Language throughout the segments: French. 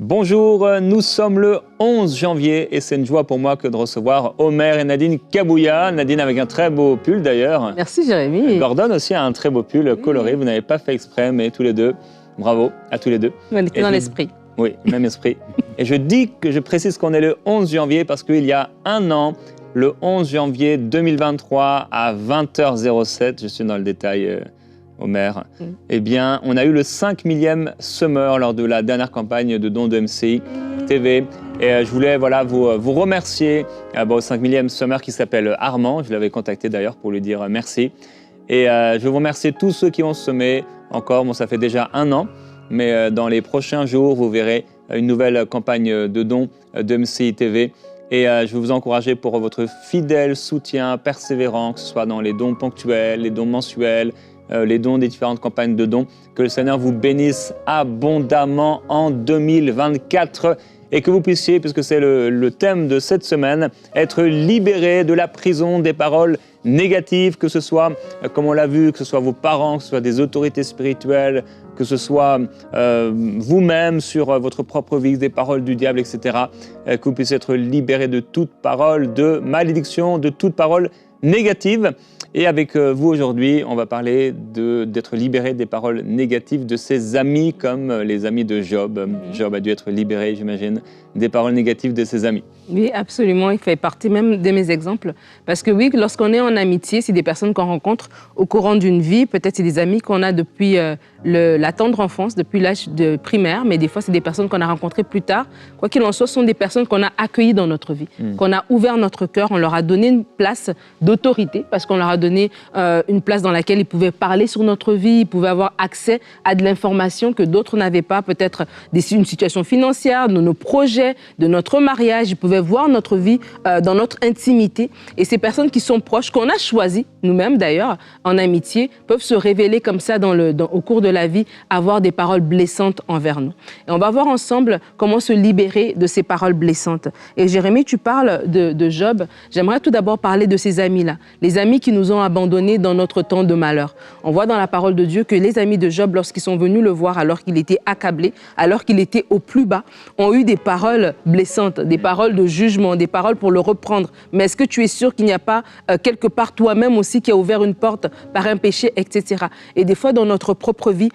Bonjour, nous sommes le 11 janvier et c'est une joie pour moi que de recevoir Omer et Nadine Kabouya. Nadine avec un très beau pull d'ailleurs. Merci Jérémy. Gordon aussi a un très beau pull coloré, vous n'avez pas fait exprès mais tous les deux, bravo à tous les deux. On était dans l'esprit. Oui, même esprit. Et je précise qu'on est le 11 janvier parce qu'il y a un an, le 11 janvier 2023 à 20h07, je suis dans le détail Omer, eh bien, on a eu le 5 millième summer lors de la dernière campagne de dons de MCI TV. Et je voulais vous remercier au 5 millième summer qui s'appelle Armand. Je l'avais contacté d'ailleurs pour lui dire merci. Et je veux vous remercier tous ceux qui ont semé encore. Bon, ça fait déjà un an, mais dans les prochains jours, vous verrez une nouvelle campagne de dons de MCI TV. Et je veux vous encourager pour votre fidèle soutien persévérant, que ce soit dans les dons ponctuels, les dons mensuels, les dons des différentes campagnes de dons. Que le Seigneur vous bénisse abondamment en 2024 et que vous puissiez, puisque c'est le thème de cette semaine, être libéré de la prison des paroles négatives, que ce soit, comme on l'a vu, que ce soit vos parents, que ce soit des autorités spirituelles, que ce soit vous-même sur votre propre vie, des paroles du diable, etc. Que vous puissiez être libéré de toute parole de malédiction, de toute parole négative. Et avec vous aujourd'hui, on va parler d'être libéré des paroles négatives de ses amis, comme les amis de Job. Job a dû être libéré, j'imagine, des paroles négatives de ses amis. Oui, absolument. Il fait partie même de mes exemples. Parce que oui, lorsqu'on est en amitié, c'est des personnes qu'on rencontre au courant d'une vie. Peut-être c'est des amis qu'on a depuis la tendre enfance, depuis l'âge de primaire. Mais des fois, c'est des personnes qu'on a rencontrées plus tard. Quoi qu'il en soit, ce sont des personnes qu'on a accueillies dans notre vie, qu'on a ouvert notre cœur. On leur a donné une place d'autorité parce qu'on leur a donné une place dans laquelle ils pouvaient parler sur notre vie, ils pouvaient avoir accès à de l'information que d'autres n'avaient pas. Peut-être une situation financière, de nos projets, de notre mariage. Ils pouvaient voir notre vie dans notre intimité. Et ces personnes qui sont proches, qu'on a choisies, nous-mêmes d'ailleurs, en amitié, peuvent se révéler comme ça au cours de la vie, avoir des paroles blessantes envers nous. Et on va voir ensemble comment se libérer de ces paroles blessantes. Et Jérémy, tu parles de Job. J'aimerais tout d'abord parler de ces amis-là, les amis qui nous ont abandonnés dans notre temps de malheur. On voit dans la parole de Dieu que les amis de Job, lorsqu'ils sont venus le voir alors qu'il était accablé, alors qu'il était au plus bas, ont eu des paroles blessantes, des paroles de jugement, des paroles pour le reprendre. Mais est-ce que tu es sûr qu'il n'y a pas quelque part toi-même aussi qui a ouvert une porte par un péché, etc. Et des fois, dans notre propre vie,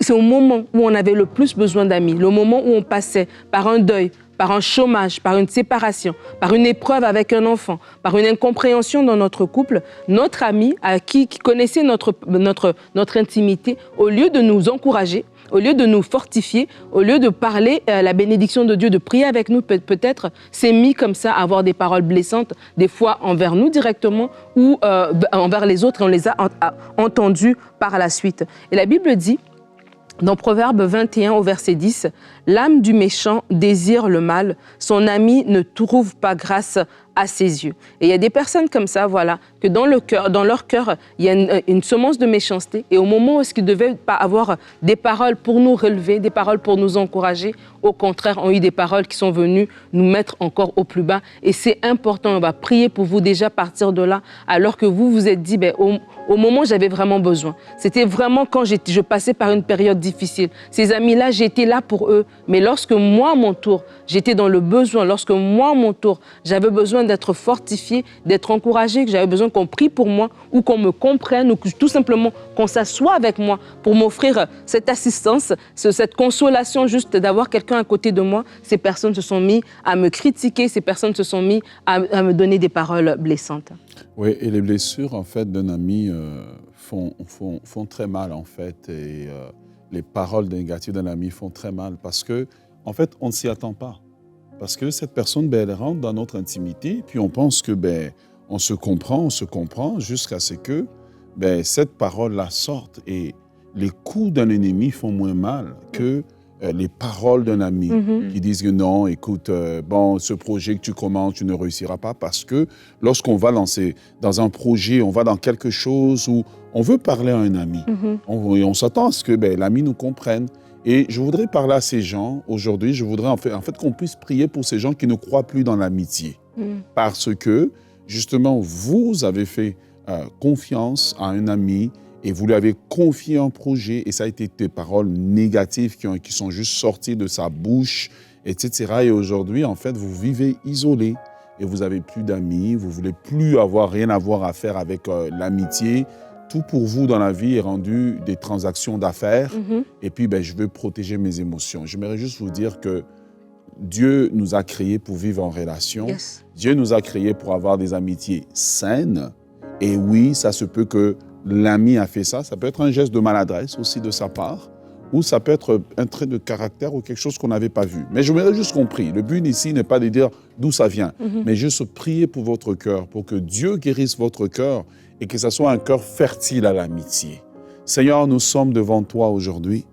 c'est au moment où on avait le plus besoin d'amis, le moment où on passait par un deuil, par un chômage, par une séparation, par une épreuve avec un enfant, par une incompréhension dans notre couple, notre ami qui connaissait notre intimité, au lieu de nous encourager, au lieu de nous fortifier, au lieu de parler la bénédiction de Dieu, de prier avec nous, peut-être s'est mis comme ça à avoir des paroles blessantes, des fois envers nous directement ou envers les autres, et on les a entendues par la suite. Et la Bible dit, dans Proverbe 21 au verset 10, « L'âme du méchant désire le mal, son ami ne trouve pas grâce à ses yeux. » Et il y a des personnes comme ça, voilà, que dans leur cœur, il y a une semence de méchanceté. Et au moment où ils devaient avoir des paroles pour nous relever, des paroles pour nous encourager, au contraire, ont eu des paroles qui sont venues nous mettre encore au plus bas. Et c'est important, on va prier pour vous déjà partir de là, alors que vous vous êtes dit, au moment où j'avais vraiment besoin. C'était vraiment quand je passais par une période difficile. Ces amis-là, j'étais là pour eux. Mais lorsque moi, à mon tour, j'étais dans le besoin, lorsque moi, à mon tour, j'avais besoin d'être fortifié, d'être encouragé, que j'avais besoin qu'on prie pour moi ou qu'on me comprenne ou que, tout simplement qu'on s'assoie avec moi pour m'offrir cette assistance, cette consolation juste d'avoir quelqu'un à côté de moi, ces personnes se sont mis à me critiquer, ces personnes se sont mis à me donner des paroles blessantes. Oui, et les blessures, en fait, d'un ami font très mal, en fait, et les paroles négatives d'un ami font très mal parce que, en fait, on ne s'y attend pas. Parce que cette personne, elle rentre dans notre intimité, puis on pense que, on se comprend, jusqu'à ce que, cette parole-là sorte. Et les coups d'un ennemi font moins mal que les paroles d'un ami qui disent que non, écoute, ce projet que tu commences, tu ne réussiras pas, parce que lorsqu'on va dans un projet, on va dans quelque chose où on veut parler à un ami, on s'attend à ce que l'ami nous comprenne. Et je voudrais parler à ces gens aujourd'hui, je voudrais en fait qu'on puisse prier pour ces gens qui ne croient plus dans l'amitié. Parce que, justement, vous avez fait confiance à un ami et vous lui avez confié un projet et ça a été des paroles négatives qui sont juste sorties de sa bouche etc. Et aujourd'hui, en fait, vous vivez isolé et vous n'avez plus d'amis, vous ne voulez plus rien avoir à faire avec l'amitié. Tout pour vous dans la vie est rendu des transactions d'affaires. Et puis, je veux protéger mes émotions. J'aimerais juste vous dire que Dieu nous a créés pour vivre en relation. Yes. Dieu nous a créés pour avoir des amitiés saines. Et oui, ça se peut que l'ami a fait ça. Ça peut être un geste de maladresse aussi de sa part. Ou ça peut être un trait de caractère ou quelque chose qu'on n'avait pas vu. Mais je m'aurais juste compris. Le but ici n'est pas de dire d'où ça vient, mais juste prier pour votre cœur, pour que Dieu guérisse votre cœur et que ce soit un cœur fertile à l'amitié. Seigneur, nous sommes devant toi aujourd'hui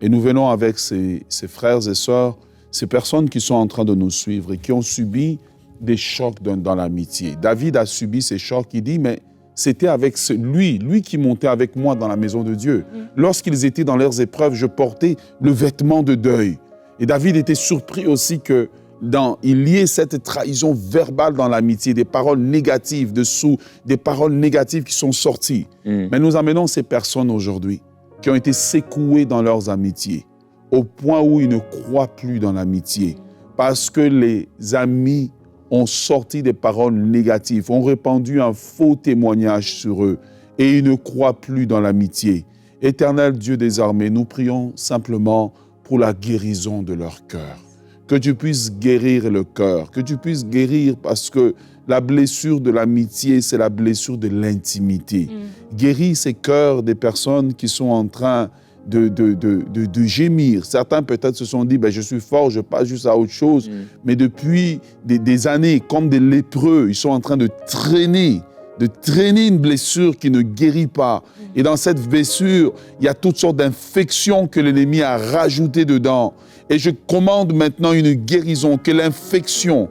et nous venons avec ces frères et sœurs, ces personnes qui sont en train de nous suivre et qui ont subi des chocs dans l'amitié. David a subi ces chocs, il dit, mais c'était avec lui qui montait avec moi dans la maison de Dieu. Lorsqu'ils étaient dans leurs épreuves, je portais le vêtement de deuil. Et David était surpris aussi qu'il y ait cette trahison verbale dans l'amitié, des paroles négatives dessous, des paroles négatives qui sont sorties. Mais nous amenons ces personnes aujourd'hui qui ont été secouées dans leurs amitiés, au point où ils ne croient plus dans l'amitié, parce que les amis ont sorti des paroles négatives, ont répandu un faux témoignage sur eux et ils ne croient plus dans l'amitié. Éternel Dieu des armées, nous prions simplement pour la guérison de leur cœur. Que tu puisses guérir le cœur, que tu puisses guérir parce que la blessure de l'amitié, c'est la blessure de l'intimité. Guéris ces cœurs des personnes qui sont en train de gémir. Certains peut-être se sont dit, je suis fort, je passe juste à autre chose. Mais depuis des années, comme des lépreux, ils sont en train de traîner une blessure qui ne guérit pas. Et dans cette blessure, il y a toutes sortes d'infections que l'ennemi a rajoutées dedans. Et je commande maintenant une guérison, que l'infection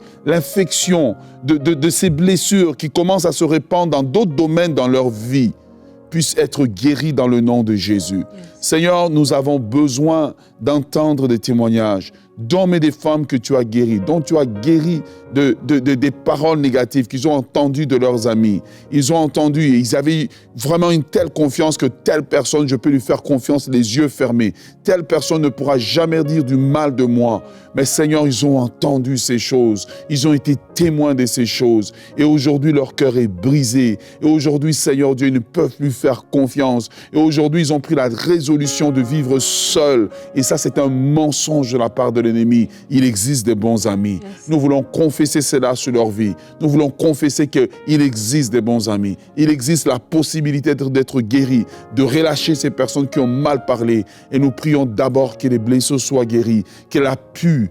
de ces blessures qui commencent à se répandre dans d'autres domaines dans leur vie, puisse être guéri dans le nom de Jésus. Seigneur, nous avons besoin d'entendre des témoignages d'hommes et des femmes que tu as guéris, dont tu as guéri des paroles négatives qu'ils ont entendues de leurs amis. Ils ont entendu et ils avaient vraiment une telle confiance que telle personne, je peux lui faire confiance les yeux fermés. Telle personne ne pourra jamais dire du mal de moi. Mais Seigneur, ils ont entendu ces choses. Ils ont été témoins de ces choses. Et aujourd'hui, leur cœur est brisé. Et aujourd'hui, Seigneur Dieu, ils ne peuvent plus faire confiance. Et aujourd'hui, ils ont pris la résolution de vivre seuls. Et ça, c'est un mensonge de la part de l'ennemi. Il existe des bons amis. Yes. Nous voulons confesser cela sur leur vie. Nous voulons confesser qu'il existe des bons amis. Il existe la possibilité d'être guéri, de relâcher ces personnes qui ont mal parlé. Et nous prions d'abord que les blessures soient guéries, que la pue,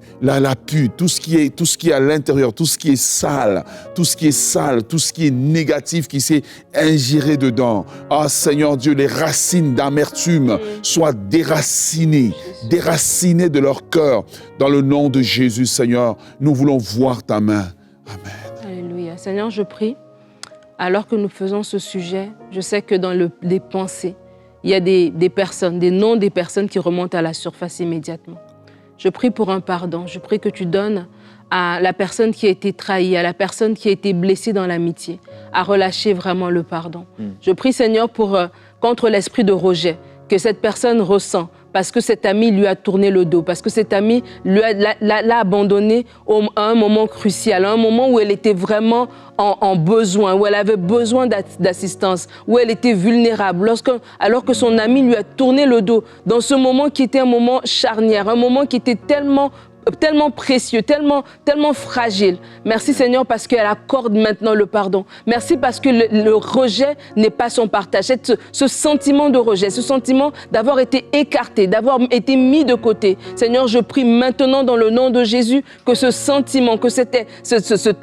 tout ce qui est à l'intérieur, tout ce qui est sale, tout ce qui est négatif qui s'est ingéré dedans. Ah Seigneur Dieu, les racines d'amertume soient déracinées de leur cœur. Dans le nom de Jésus, Seigneur, nous voulons voir ta main. Amen. Alléluia. Seigneur, je prie, alors que nous faisons ce sujet, je sais que dans les pensées, il y a des personnes, des noms des personnes qui remontent à la surface immédiatement. Je prie pour un pardon. Je prie que tu donnes à la personne qui a été trahie, à la personne qui a été blessée dans l'amitié, à relâcher vraiment le pardon. Je prie, Seigneur, contre l'esprit de rejet que cette personne ressent, parce que cet ami lui a tourné le dos, parce que cet ami l'a abandonné à un moment crucial, à un moment où elle était vraiment en besoin, où elle avait besoin d'assistance, où elle était vulnérable, alors que son ami lui a tourné le dos, dans ce moment qui était un moment charnière, un moment qui était tellement précieux, tellement fragile. Merci Seigneur parce qu'elle accorde maintenant le pardon. Merci parce que le rejet n'est pas son partage. Ce sentiment de rejet, ce sentiment d'avoir été écarté, d'avoir été mis de côté. Seigneur, je prie maintenant dans le nom de Jésus que ce sentiment, que cet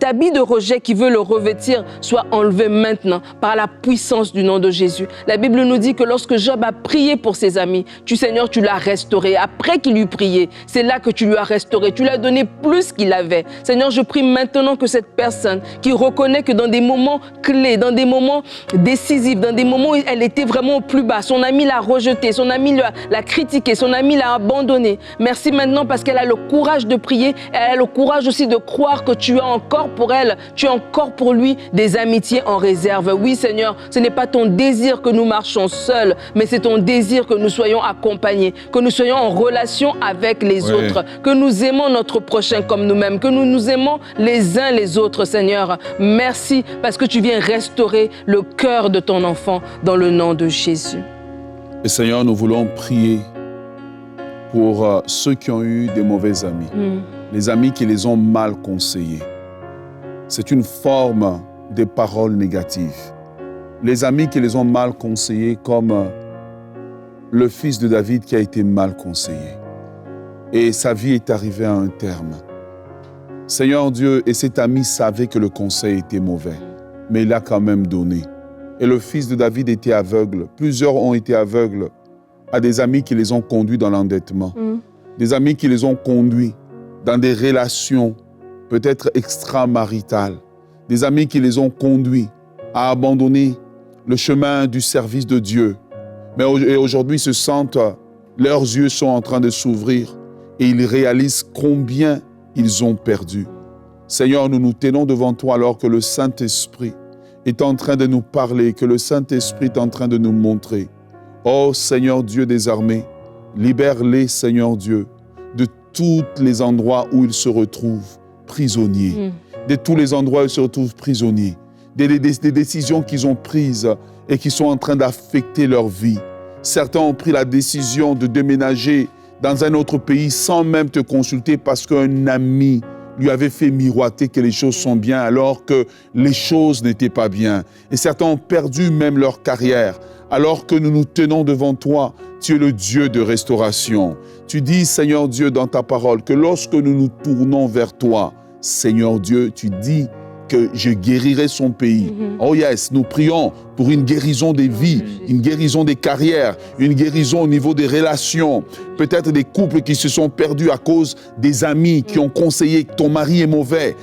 habit de rejet qui veut le revêtir soit enlevé maintenant par la puissance du nom de Jésus. La Bible nous dit que lorsque Job a prié pour ses amis, Seigneur, tu l'as restauré. Après qu'il eut prié, c'est là que tu lui as restauré. Tu lui as donné plus qu'il avait. Seigneur, je prie maintenant que cette personne qui reconnaît que dans des moments clés, dans des moments décisifs, dans des moments où elle était vraiment au plus bas, son ami l'a rejeté, son ami l'a critiqué, son ami l'a abandonné. Merci maintenant parce qu'elle a le courage de prier, elle a le courage aussi de croire que tu as encore pour elle, tu as encore pour lui des amitiés en réserve. Oui Seigneur, ce n'est pas ton désir que nous marchons seuls, mais c'est ton désir que nous soyons accompagnés, que nous soyons en relation avec les autres, que nous nous aimons notre prochain comme nous-mêmes, que nous nous aimons les uns les autres, Seigneur. Merci parce que tu viens restaurer le cœur de ton enfant dans le nom de Jésus. Et Seigneur, nous voulons prier pour ceux qui ont eu des mauvais amis, les amis qui les ont mal conseillés. C'est une forme des paroles négatives. Les amis qui les ont mal conseillés, comme le fils de David qui a été mal conseillé. Et sa vie est arrivée à un terme. Seigneur Dieu, et cet ami savait que le conseil était mauvais, mais il a quand même donné. Et le fils de David était aveugle. Plusieurs ont été aveugles à des amis qui les ont conduits dans l'endettement. Des amis qui les ont conduits dans des relations peut-être extramaritales. Des amis qui les ont conduits à abandonner le chemin du service de Dieu. Mais aujourd'hui, se sentent, leurs yeux sont en train de s'ouvrir et ils réalisent combien ils ont perdu. Seigneur, nous nous tenons devant toi alors que le Saint-Esprit est en train de nous parler, que le Saint-Esprit est en train de nous montrer. Oh Seigneur Dieu des armées, libère-les, Seigneur Dieu, de tous les endroits où ils se retrouvent prisonniers. De tous les endroits où ils se retrouvent prisonniers. Des décisions qu'ils ont prises et qui sont en train d'affecter leur vie. Certains ont pris la décision de déménager dans un autre pays sans même te consulter parce qu'un ami lui avait fait miroiter que les choses sont bien alors que les choses n'étaient pas bien. Et certains ont perdu même leur carrière alors que nous nous tenons devant toi. Tu es le Dieu de restauration. Tu dis, Seigneur Dieu, dans ta parole, que lorsque nous nous tournons vers toi, Seigneur Dieu, tu dis que je guérirai son pays. Oh yes, nous prions pour une guérison des vies, une guérison des carrières, une guérison au niveau des relations. Peut-être des couples qui se sont perdus à cause des amis qui ont conseillé que ton mari est mauvais,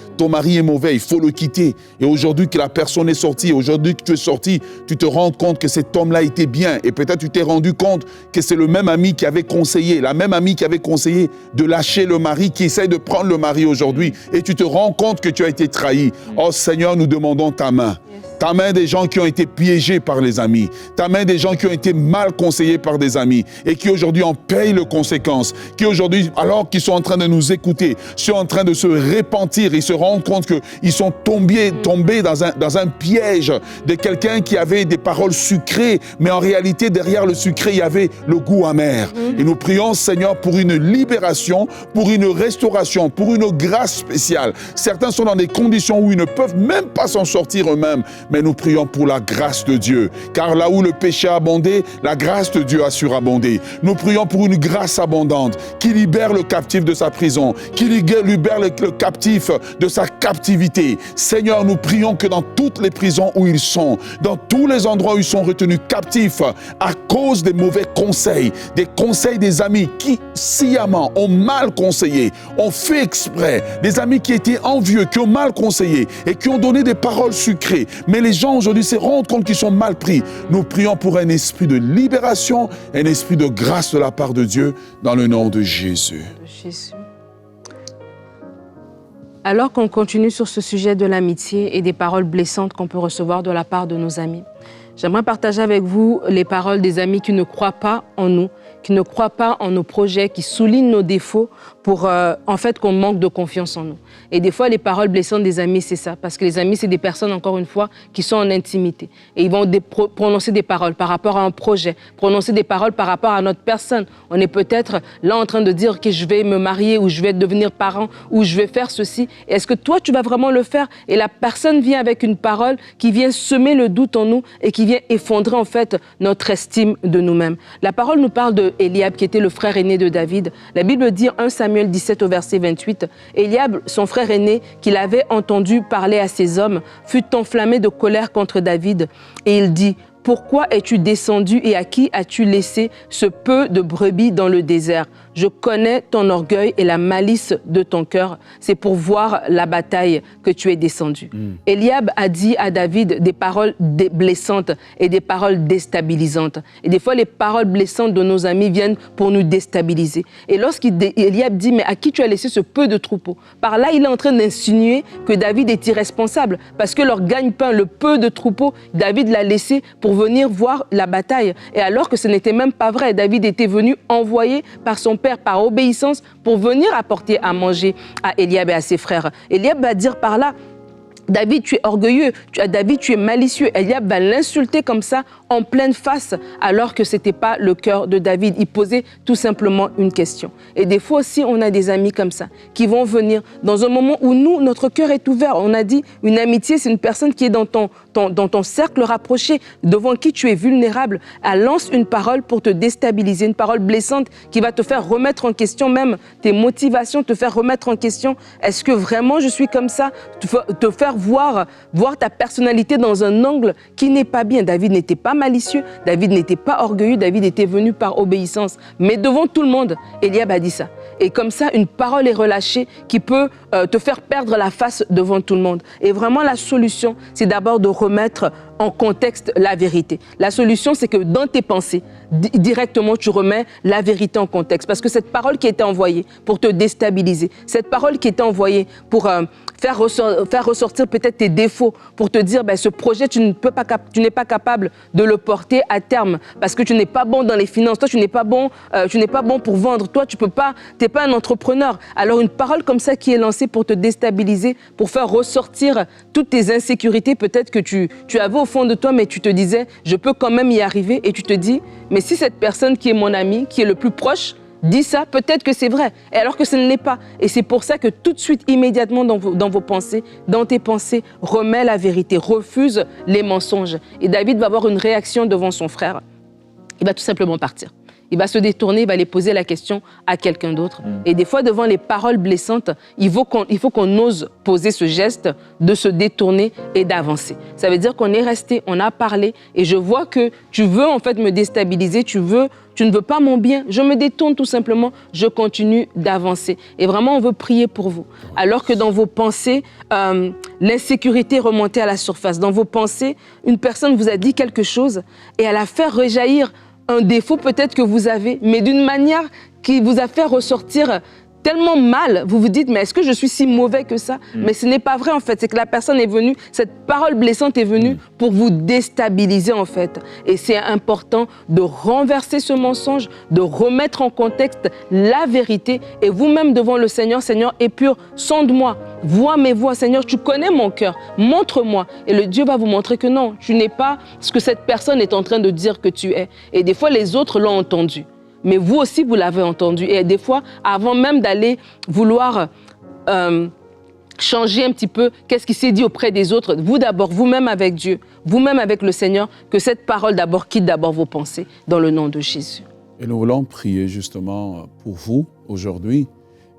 il faut le quitter. Et aujourd'hui que la personne est sortie, aujourd'hui que tu es sorti, tu te rends compte que cet homme-là était bien. Et peut-être tu t'es rendu compte que c'est le même ami qui avait conseillé, la même amie qui avait conseillé de lâcher le mari, qui essaye de prendre le mari aujourd'hui. Et tu te rends compte que tu as été trahi. Oh Seigneur, nous demandons ta main. Ta main des gens qui ont été piégés par les amis. Ta main des gens qui ont été mal conseillés par des amis et qui aujourd'hui en payent les conséquences. Qui aujourd'hui, alors qu'ils sont en train de nous écouter, sont en train de se repentir. Ils se rendent compte qu'ils sont tombés dans un piège de quelqu'un qui avait des paroles sucrées, mais en réalité, derrière le sucré, il y avait le goût amer. Et nous prions, Seigneur, pour une libération, pour une restauration, pour une grâce spéciale. Certains sont dans des conditions où ils ne peuvent même pas s'en sortir eux-mêmes. Mais nous prions pour la grâce de Dieu. Car là où le péché a abondé, la grâce de Dieu a surabondé. Nous prions pour une grâce abondante qui libère le captif de sa prison, qui libère le captif de sa captivité. Seigneur, nous prions que dans toutes les prisons où ils sont, dans tous les endroits où ils sont retenus captifs à cause des mauvais conseils, des conseils des amis qui sciemment ont mal conseillé, ont fait exprès, des amis qui étaient envieux, qui ont mal conseillé et qui ont donné des paroles sucrées. Mais les gens aujourd'hui se rendent compte qu'ils sont mal pris. Nous prions pour un esprit de libération, un esprit de grâce de la part de Dieu, dans le nom de Jésus. Alors qu'on continue sur ce sujet de l'amitié et des paroles blessantes qu'on peut recevoir de la part de nos amis, j'aimerais partager avec vous les paroles des amis qui ne croient pas en nous, qui ne croient pas en nos projets, qui soulignent nos défauts pour en fait qu'on manque de confiance en nous. Et des fois, les paroles blessantes des amis, c'est ça. Parce que les amis, c'est des personnes, encore une fois, qui sont en intimité. Et ils vont prononcer des paroles par rapport à un projet, prononcer des paroles par rapport à notre personne. On est peut-être là en train de dire que je vais me marier ou je vais devenir parent ou je vais faire ceci. Et est-ce que toi, tu vas vraiment le faire? Et la personne vient avec une parole qui vient semer le doute en nous et qui vient effondrer en fait notre estime de nous-mêmes. La parole nous parle de Eliab, qui était le frère aîné de David. La Bible dit 1 Samuel 17 au verset 28, Eliab, son frère aîné, qu'il avait entendu parler à ses hommes, fut enflammé de colère contre David. Et il dit, pourquoi es-tu descendu et à qui as-tu laissé ce peu de brebis dans le désert? Je connais ton orgueil et la malice de ton cœur. C'est pour voir la bataille que tu es descendu. Eliab a dit à David des paroles blessantes et des paroles déstabilisantes. Et des fois, les paroles blessantes de nos amis viennent pour nous déstabiliser. Et lorsqu'Eliab dit, mais à qui tu as laissé ce peu de troupeau? Par là, il est en train d'insinuer que David est irresponsable parce que leur gagne-pain, le peu de troupeau, David l'a laissé pour venir voir la bataille. Et alors que ce n'était même pas vrai. David était venu envoyé par son père père, par obéissance, pour venir apporter à manger à Eliab et à ses frères. Eliab va dire par là, David, tu es orgueilleux, David, tu es malicieux. Eliab va l'insulter comme ça, en pleine face, alors que ce n'était pas le cœur de David. Il posait tout simplement une question. Et des fois aussi, on a des amis comme ça, qui vont venir dans un moment où nous, notre cœur est ouvert. On a dit, une amitié, c'est une personne qui est dans ton cercle rapproché, devant qui tu es vulnérable. Elle lance une parole pour te déstabiliser, une parole blessante qui va te faire remettre en question même tes motivations, te faire remettre en question, est-ce que vraiment je suis comme ça? Te faire voir ta personnalité dans un angle qui n'est pas bien. David n'était pas malicieux, David n'était pas orgueilleux, David était venu par obéissance. Mais devant tout le monde, Eliab a dit ça. Et comme ça, une parole est relâchée qui peut te faire perdre la face devant tout le monde. Et vraiment, la solution, c'est d'abord de remettre en contexte la vérité. La solution, c'est que dans tes pensées, directement, tu remets la vérité en contexte. Parce que cette parole qui était envoyée pour te déstabiliser, cette parole qui était envoyée pour faire ressortir peut-être tes défauts, pour te dire, ce projet, tu n'es pas capable de le porter à terme parce que tu n'es pas bon dans les finances, toi, tu n'es pas bon pour vendre, toi, tu n'es pas un entrepreneur. Alors, une parole comme ça qui est lancée pour te déstabiliser, pour faire ressortir toutes tes insécurités, peut-être que tu avais au fond de toi, mais tu te disais, je peux quand même y arriver. Et tu te dis, mais si cette personne qui est mon ami, qui est le plus proche, dit ça, peut-être que c'est vrai, et alors que ce ne l'est pas. Et c'est pour ça que tout de suite, immédiatement dans vos pensées, dans tes pensées, remets la vérité, refuse les mensonges. Et David va avoir une réaction devant son frère. Il va tout simplement partir. Il va se détourner, il va aller poser la question à quelqu'un d'autre. Et des fois, devant les paroles blessantes, il faut qu'on ose poser ce geste de se détourner et d'avancer. Ça veut dire qu'on est resté, on a parlé, et je vois que tu veux en fait me déstabiliser, tu ne veux pas mon bien. Je me détourne tout simplement, je continue d'avancer. Et vraiment, on veut prier pour vous. Alors que dans vos pensées, l'insécurité remontait à la surface. Dans vos pensées, une personne vous a dit quelque chose et elle a fait rejaillir un défaut peut-être que vous avez, mais d'une manière qui vous a fait ressortir tellement mal, vous vous dites, mais est-ce que je suis si mauvais que ça? Mais ce n'est pas vrai en fait, c'est que la personne est venue, cette parole blessante est venue pour vous déstabiliser en fait. Et c'est important de renverser ce mensonge, de remettre en contexte la vérité et vous-même devant le Seigneur, Seigneur, épure, sonde-moi, vois mes voies, Seigneur, tu connais mon cœur, montre-moi. Et le Dieu va vous montrer que non, tu n'es pas ce que cette personne est en train de dire que tu es. Et des fois, les autres l'ont entendu. Mais vous aussi, vous l'avez entendu. Et des fois, avant même d'aller vouloir changer un petit peu qu'est-ce qui s'est dit auprès des autres, vous d'abord, vous-même avec Dieu, vous-même avec le Seigneur, que cette parole d'abord quitte d'abord vos pensées dans le nom de Jésus. Et nous voulons prier justement pour vous aujourd'hui,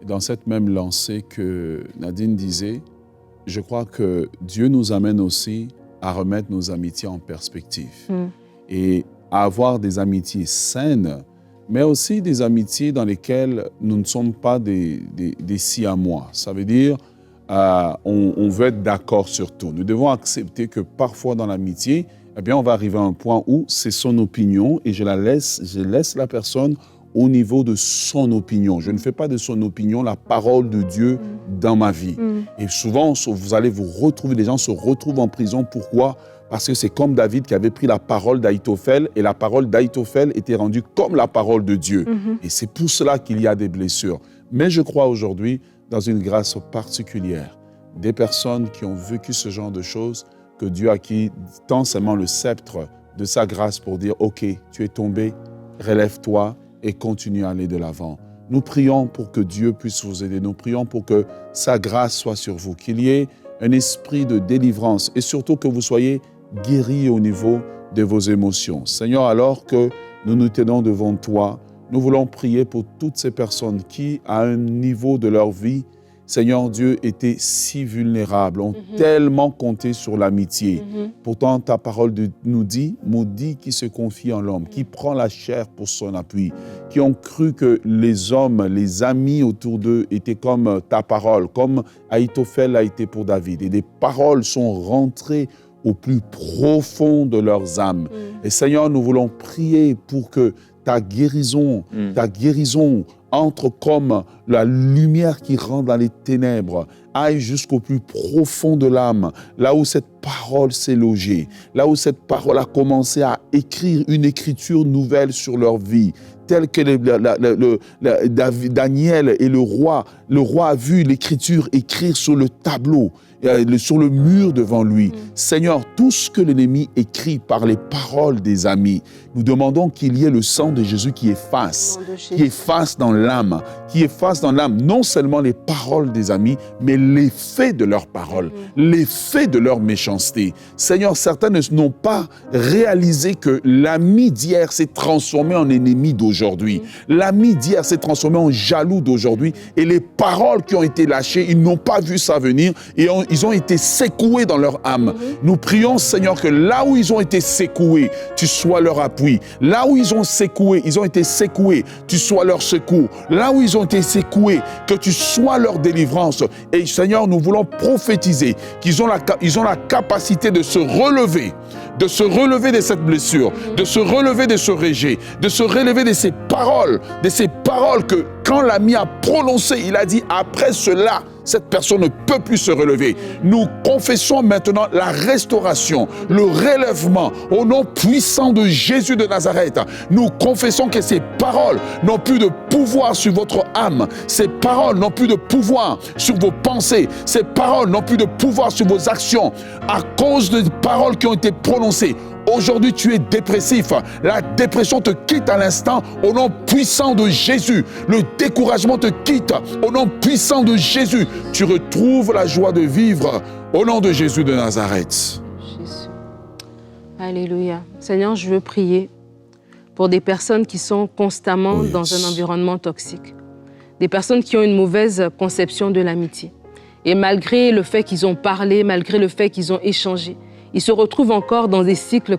dans cette même lancée que Nadine disait. Je crois que Dieu nous amène aussi à remettre nos amitiés en perspective et à avoir des amitiés saines, mais aussi des amitiés dans lesquelles nous ne sommes pas des si-à-moi. Ça veut dire on veut être d'accord sur tout. Nous devons accepter que parfois dans l'amitié, eh bien, on va arriver à un point où c'est son opinion et je laisse la personne au niveau de son opinion. Je ne fais pas de son opinion la parole de Dieu dans ma vie. Et souvent, vous allez vous retrouver, les gens se retrouvent en prison. Pourquoi ? Parce que c'est comme David qui avait pris la parole d'Ahitophel et la parole d'Ahitophel était rendue comme la parole de Dieu. Et c'est pour cela qu'il y a des blessures. Mais je crois aujourd'hui, dans une grâce particulière, des personnes qui ont vécu ce genre de choses, que Dieu a qui tend seulement le sceptre de sa grâce pour dire « Ok, tu es tombé, relève-toi et continue à aller de l'avant ». Nous prions pour que Dieu puisse vous aider. Nous prions pour que sa grâce soit sur vous, qu'il y ait un esprit de délivrance et surtout que vous soyez guéris au niveau de vos émotions. Seigneur, alors que nous nous tenons devant toi, nous voulons prier pour toutes ces personnes qui, à un niveau de leur vie, Seigneur Dieu, étaient si vulnérables, ont tellement compté sur l'amitié. Pourtant, ta parole nous dit, maudit qui se confie en l'homme, qui prend la chair pour son appui, qui ont cru que les hommes, les amis autour d'eux étaient comme ta parole, comme Ahitophel a été pour David. Et des paroles sont rentrées au plus profond de leurs âmes. Et Seigneur, nous voulons prier pour que ta guérison entre comme la lumière qui rentre dans les ténèbres, aille jusqu'au plus profond de l'âme, là où cette parole s'est logée, là où cette parole a commencé à écrire une écriture nouvelle sur leur vie, telle que Daniel et le roi a vu l'écriture écrire sur le tableau, sur le mur devant lui. Seigneur, tout ce que l'ennemi écrit par les paroles des amis, nous demandons qu'il y ait le sang de Jésus qui efface dans l'âme, non seulement les paroles des amis, mais l'effet de leurs paroles, l'effet de leur méchanceté. Seigneur, certains n'ont pas réalisé que l'ami d'hier s'est transformé en ennemi d'aujourd'hui. L'ami d'hier s'est transformé en jaloux d'aujourd'hui, et les paroles qui ont été lâchées, ils n'ont pas vu ça venir, et ils ont été secoués dans leur âme. Nous prions, Seigneur, que là où ils ont été secoués, tu sois leur appui. Là où ils ont été secoués, tu sois leur secours. Là où ils ont été secoués, que tu sois leur délivrance. Et Seigneur, nous voulons prophétiser qu'ils ont la capacité de se relever de cette blessure, de se relever de ce rejet, de se relever de ces paroles que quand l'ami a prononcé, il a dit après cela, cette personne ne peut plus se relever. Nous confessons maintenant la restauration, le relèvement au nom puissant de Jésus de Nazareth. Nous confessons que ces paroles n'ont plus de pouvoir sur votre âme. Ces paroles n'ont plus de pouvoir sur vos pensées. Ces paroles n'ont plus de pouvoir sur vos actions à cause des paroles qui ont été prononcées. Aujourd'hui, tu es dépressif. La dépression te quitte à l'instant au nom puissant de Jésus. Le découragement te quitte au nom puissant de Jésus. Tu retrouves la joie de vivre au nom de Jésus de Nazareth. Jésus. Alléluia. Seigneur, je veux prier pour des personnes qui sont constamment dans un environnement toxique. Des personnes qui ont une mauvaise conception de l'amitié. Et malgré le fait qu'ils ont parlé, malgré le fait qu'ils ont échangé, ils se retrouvent encore dans des cycles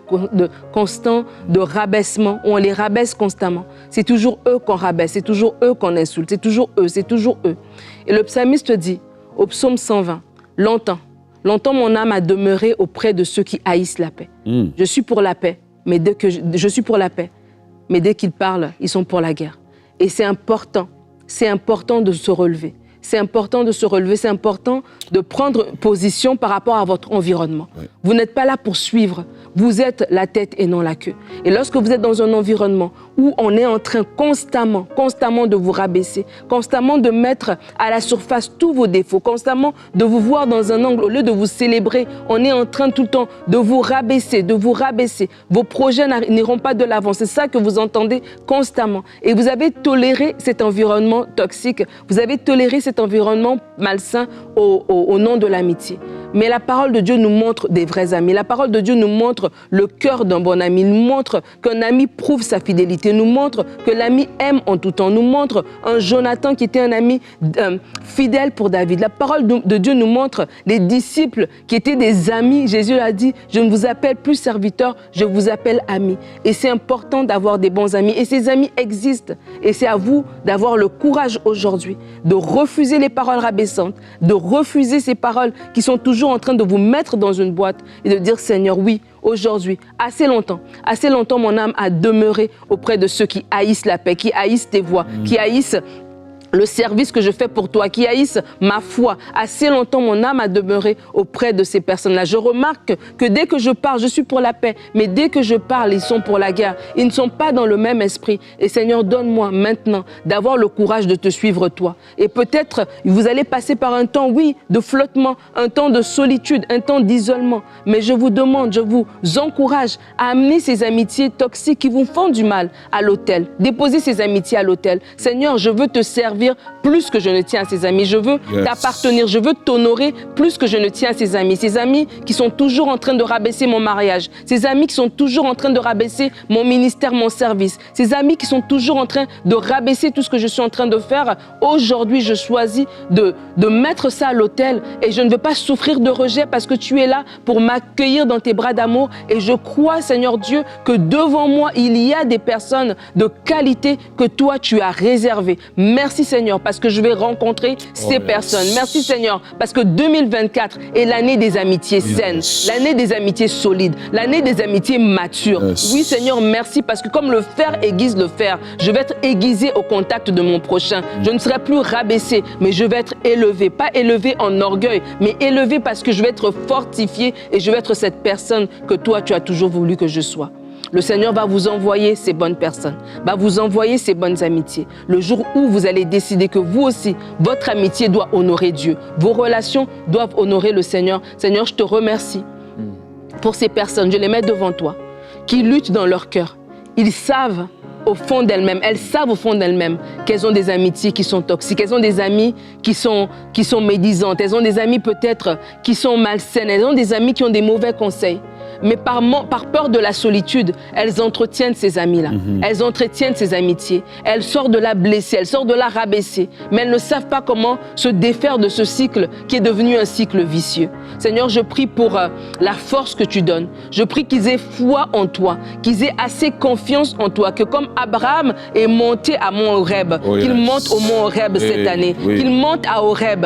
constants de rabaissement, où on les rabaisse constamment. C'est toujours eux qu'on rabaisse, c'est toujours eux qu'on insulte, c'est toujours eux. Et le psalmiste dit, au psaume 120, « Longtemps mon âme a demeuré auprès de ceux qui haïssent la paix. Je suis pour la paix, mais dès qu'ils parlent, ils sont pour la guerre. » Et c'est important de se relever. C'est important de se relever, c'est important de prendre position par rapport à votre environnement. Oui. Vous n'êtes pas là pour suivre, vous êtes la tête et non la queue. Et lorsque vous êtes dans un environnement où on est en train constamment de vous rabaisser, constamment de mettre à la surface tous vos défauts, constamment de vous voir dans un angle, au lieu de vous célébrer, on est en train tout le temps de vous rabaisser. Vos projets n'iront pas de l'avant, c'est ça que vous entendez constamment. Et vous avez toléré cet environnement toxique, vous avez toléré cet environnement malsain au nom de l'amitié. Mais la parole de Dieu nous montre des vrais amis. La parole de Dieu nous montre le cœur d'un bon ami. Il nous montre qu'un ami prouve sa fidélité. Il nous montre que l'ami aime en tout temps. Il nous montre un Jonathan qui était un ami fidèle pour David. La parole de Dieu nous montre les disciples qui étaient des amis. Jésus a dit, je ne vous appelle plus serviteur, je vous appelle ami. Et c'est important d'avoir des bons amis. Et ces amis existent. Et c'est à vous d'avoir le courage aujourd'hui de refuser les paroles rabaissantes, de refuser ces paroles qui sont toujours en train de vous mettre dans une boîte et de dire, Seigneur, oui, aujourd'hui, assez longtemps, mon âme a demeuré auprès de ceux qui haïssent la paix, qui haïssent tes voies, qui haïssent le service que je fais pour toi, qui haïssent ma foi. Assez longtemps, mon âme a demeuré auprès de ces personnes-là. Je remarque que dès que je parle, je suis pour la paix, mais dès que je parle, ils sont pour la guerre. Ils ne sont pas dans le même esprit. Et Seigneur, donne-moi maintenant d'avoir le courage de te suivre toi. Et peut-être, vous allez passer par un temps, oui, de flottement, un temps de solitude, un temps d'isolement. Mais je vous demande, je vous encourage à amener ces amitiés toxiques qui vous font du mal à l'autel. Déposez ces amitiés à l'autel. Seigneur, je veux te servir plus que je ne tiens à ces amis. Je veux t'appartenir, je veux t'honorer plus que je ne tiens à ces amis. Ces amis qui sont toujours en train de rabaisser mon mariage. Ces amis qui sont toujours en train de rabaisser mon ministère, mon service. Ces amis qui sont toujours en train de rabaisser tout ce que je suis en train de faire. Aujourd'hui, je choisis de mettre ça à l'autel et je ne veux pas souffrir de rejet parce que tu es là pour m'accueillir dans tes bras d'amour. Et je crois, Seigneur Dieu, que devant moi, il y a des personnes de qualité que toi, tu as réservées. Merci, Seigneur, parce que je vais rencontrer ces personnes. Merci Seigneur, parce que 2024 est l'année des amitiés saines, l'année des amitiés solides, l'année des amitiés matures. Oui Seigneur, merci, parce que comme le fer aiguise le fer, je vais être aiguisé au contact de mon prochain. Je ne serai plus rabaissé, mais je vais être élevé. Pas élevé en orgueil, mais élevé parce que je vais être fortifié et je vais être cette personne que toi, tu as toujours voulu que je sois. Le Seigneur va vous envoyer ces bonnes personnes, va vous envoyer ces bonnes amitiés. Le jour où vous allez décider que vous aussi, votre amitié doit honorer Dieu, vos relations doivent honorer le Seigneur. Seigneur, je te remercie pour ces personnes, je les mets devant toi, qui luttent dans leur cœur. Ils savent au fond d'elles-mêmes, elles savent au fond d'elles-mêmes qu'elles ont des amitiés qui sont toxiques, elles ont des amis qui sont médisantes, elles ont des amis peut-être qui sont malsaines, elles ont des amis qui ont des mauvais conseils. Mais par peur de la solitude, elles entretiennent ces amis-là. Elles entretiennent ces amitiés. Elles sortent de là blessées, elles sortent de là rabaissées. Mais elles ne savent pas comment se défaire de ce cycle qui est devenu un cycle vicieux. Seigneur, je prie pour la force que tu donnes. Je prie qu'ils aient foi en toi, qu'ils aient assez confiance en toi, que comme Abraham est monté à Mont Horeb, qu'il monte au Mont Horeb cette année, qu'il monte à Horeb,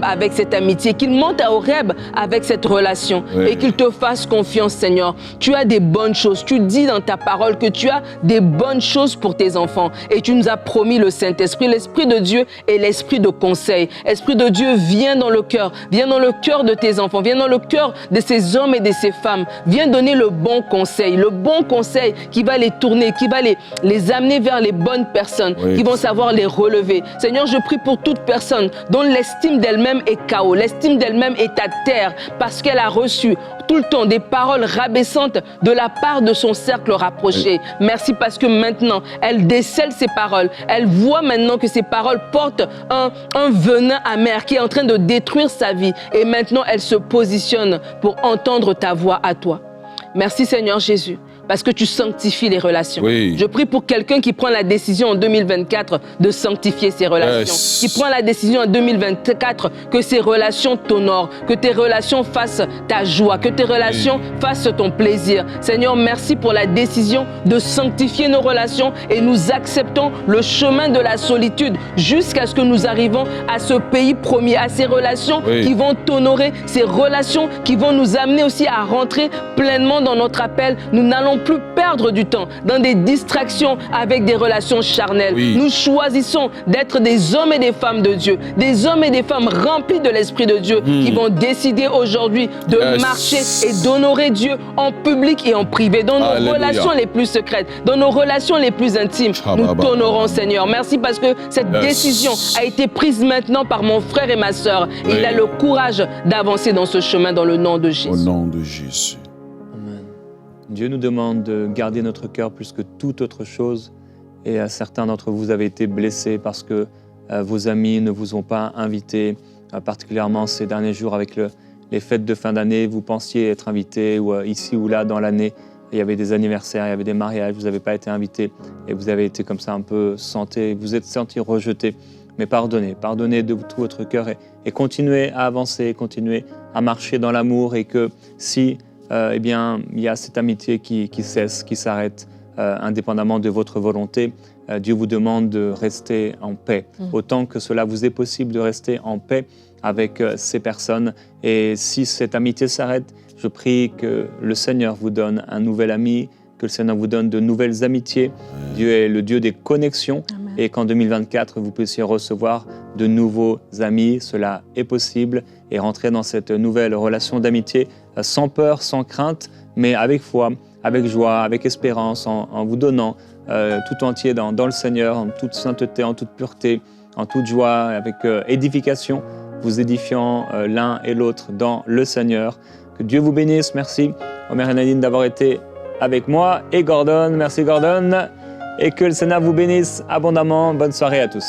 avec cette amitié, qu'il monte à Horeb avec cette relation et qu'il te fasse confiance, Seigneur. Tu as des bonnes choses. Tu dis dans ta parole que tu as des bonnes choses pour tes enfants. Et tu nous as promis le Saint-Esprit. L'Esprit de Dieu est l'Esprit de conseil. Esprit de Dieu, viens dans le cœur. Viens dans le cœur de tes enfants. Viens dans le cœur de ces hommes et de ces femmes. Viens donner le bon conseil. Le bon conseil qui va les tourner, qui va les amener vers les bonnes personnes, qui vont savoir les relever. Seigneur, je prie pour toute personne dont l'estime d'elle-même est chaos. L'estime d'elle-même est à terre parce qu'elle a reçu tout le temps des paroles rabaissantes de la part de son cercle rapproché. Merci parce que maintenant, elle décèle ces paroles. Elle voit maintenant que ces paroles portent un venin amer qui est en train de détruire sa vie. Et maintenant, elle se positionne pour entendre ta voix à toi. Merci Seigneur Jésus, parce que tu sanctifies les relations. Je prie pour quelqu'un qui prend la décision en 2024 de sanctifier ses relations, qui prend la décision en 2024 que ses relations t'honorent, que tes relations fassent ta joie, que tes relations fassent ton plaisir. Seigneur, merci pour la décision de sanctifier nos relations et nous acceptons le chemin de la solitude jusqu'à ce que nous arrivons à ce pays promis, à ces relations qui vont t'honorer, ces relations qui vont nous amener aussi à rentrer pleinement dans notre appel. Nous n'allons plus perdre du temps dans des distractions avec des relations charnelles. Nous choisissons d'être des hommes et des femmes de Dieu, des hommes et des femmes remplis de l'Esprit de Dieu qui vont décider aujourd'hui de marcher et d'honorer Dieu en public et en privé, dans nos relations les plus secrètes, dans nos relations les plus intimes. Nous t'honorons, Seigneur. Merci parce que cette décision a été prise maintenant par mon frère et ma sœur. Il a le courage d'avancer dans ce chemin dans le nom de Jésus. Au nom de Jésus. Dieu nous demande de garder notre cœur plus que toute autre chose. Et certains d'entre vous avez été blessés parce que vos amis ne vous ont pas invité, particulièrement ces derniers jours avec les fêtes de fin d'année. Vous pensiez être invité ou ici ou là dans l'année. Il y avait des anniversaires, il y avait des mariages, vous n'avez pas été invité et vous avez été comme ça un peu vous êtes senti rejeté. Mais pardonnez de tout votre cœur et continuez à avancer, continuez à marcher dans l'amour et que si eh bien, il y a cette amitié qui cesse, qui s'arrête, indépendamment de votre volonté. Dieu vous demande de rester en paix, autant que cela vous est possible de rester en paix avec ces personnes. Et si cette amitié s'arrête, je prie que le Seigneur vous donne un nouvel ami, que le Seigneur vous donne de nouvelles amitiés. Dieu est le Dieu des connexions. Amen. Et qu'en 2024, vous puissiez recevoir de nouveaux amis. Cela est possible et rentrer dans cette nouvelle relation d'amitié sans peur, sans crainte, mais avec foi, avec joie, avec espérance, en vous donnant tout entier dans le Seigneur, en toute sainteté, en toute pureté, en toute joie, avec édification, vous édifiant l'un et l'autre dans le Seigneur. Que Dieu vous bénisse. Merci, Omer et Nadine, d'avoir été avec moi. Et Gordon, merci Gordon. Et que le Seigneur vous bénisse abondamment. Bonne soirée à tous.